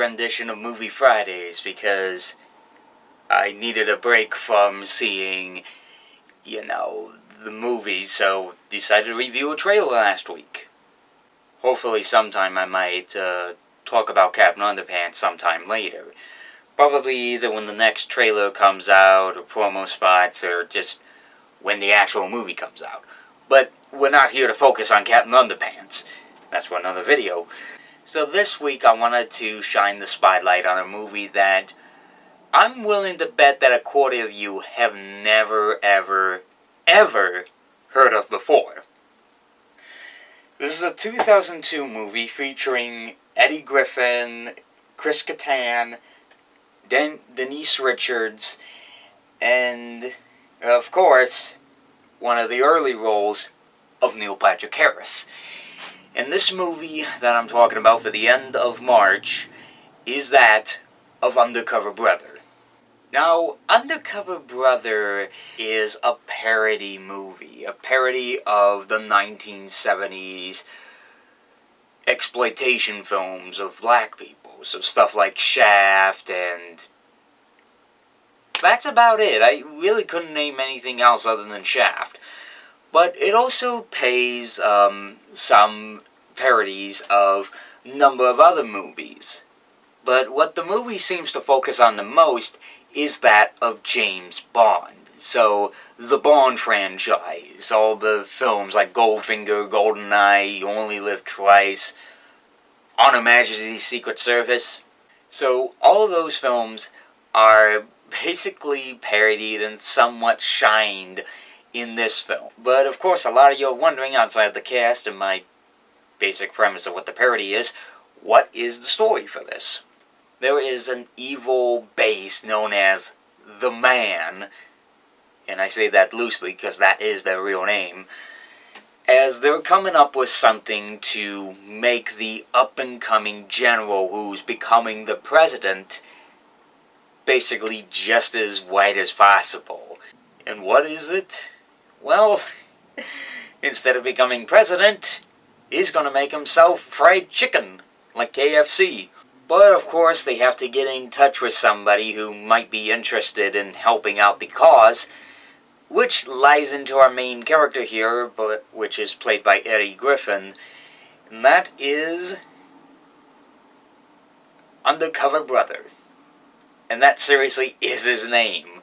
rendition of Movie Fridays because I needed a break from seeing, the movies, so decided to review a trailer last week. Hopefully sometime I might talk about Captain Underpants sometime later. Probably either when the next trailer comes out, or promo spots, or just when the actual movie comes out. But we're not here to focus on Captain Underpants. That's for another video. So this week I wanted to shine the spotlight on a movie that I'm willing to bet that a quarter of you have never, ever heard of before. This is a 2002 movie featuring Eddie Griffin, Chris Kattan, Denise Richards, and, of course, one of the early roles of Neil Patrick Harris. And this movie that I'm talking about for the end of March is that of Undercover Brother. Now, Undercover Brother is a parody movie, a parody of the 1970s exploitation films of black people. So stuff like Shaft, and that's about it. I really couldn't name anything else other than Shaft. But it also pays some parodies of a number of other movies. But what the movie seems to focus on the most is that of James Bond. So, the Bond franchise, all the films like Goldfinger, GoldenEye, You Only Live Twice, On Her Majesty's Secret Service. So, all of those films are basically parodied and somewhat shined in this film. But of course, a lot of you are wondering, outside the cast and my basic premise of what the parody is, what is the story for this? There is an evil base known as The Man, and I say that loosely because that is their real name, as they're coming up with something to make the up-and-coming general who's becoming the president basically just as white as possible. And what is it? Well, instead of becoming president, he's going to make himself fried chicken, like KFC. But, of course, they have to get in touch with somebody who might be interested in helping out the cause, which lies into our main character here, which is played by Eddie Griffin, and that is Undercover Brother. And that seriously is his name.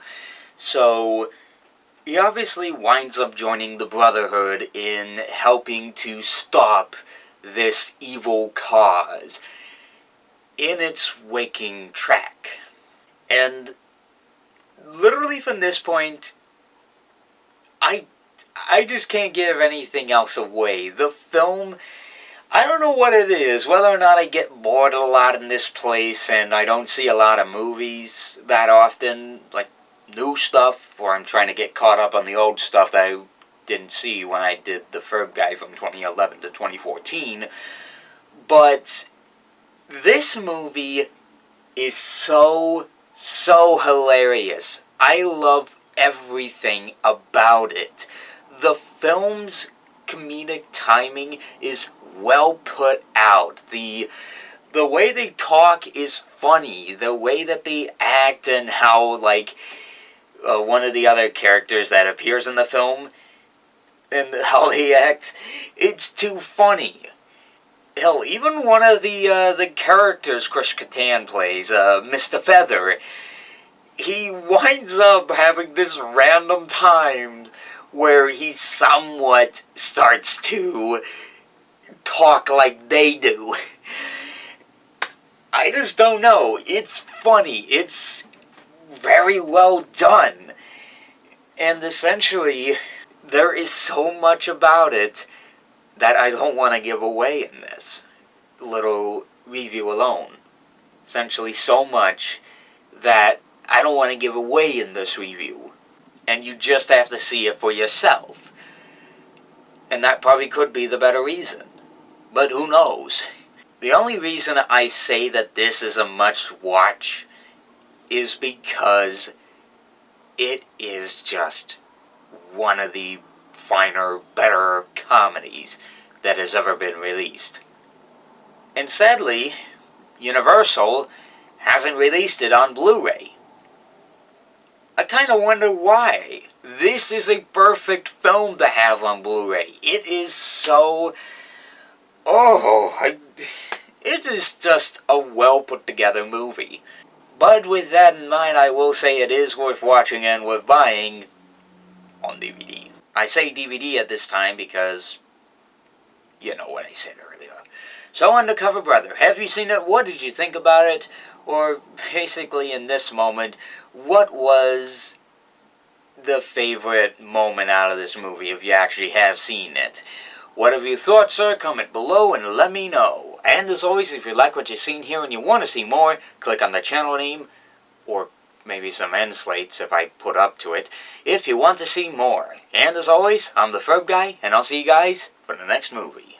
So, he obviously winds up joining the Brotherhood in helping to stop this evil cause in its waking track. And literally from this point, I just can't give anything else away. The film, I don't know what it is, whether or not I get bored a lot in this place and I don't see a lot of movies that often, like new stuff, or I'm trying to get caught up on the old stuff that I didn't see when I did the Ferb Guy from 2011 to 2014. But this movie is so hilarious. I love everything about it. The film's comedic timing is well put out. The way they talk is funny. The way that they act, and how, like, one of the other characters that appears in the film, and how they act, it's too funny. Hell, even one of the characters Chris Kattan plays, Mr. Feather, he winds up having this random time where he somewhat starts to talk like they do. I just don't know. It's funny. It's very well done. And essentially, there is so much about it that I don't want to give away in this little review alone. Essentially so much that I don't want to give away in this review. And you just have to see it for yourself. And that probably could be the better reason. But who knows? The only reason I say that this is a must-watch is because it is just one of the finer, better comedies that has ever been released. And sadly, Universal hasn't released it on Blu-ray. I kind of wonder why. This is a perfect film to have on Blu-ray. It is so... it is just a well put together movie. But with that in mind, I will say it is worth watching and worth buying on DVD. I say DVD at this time because you know what I said earlier. So, Undercover Brother, have you seen it? What did you think about it? Or, basically, in this moment, what was the favorite moment out of this movie, if you actually have seen it? Whatever you thought, sir, comment below and let me know. And as always, if you like what you've seen here and you want to see more, click on the channel name, or maybe some end slates if I put up to it, if you want to see more. And as always, I'm the Ferb Guy, and I'll see you guys for the next movie.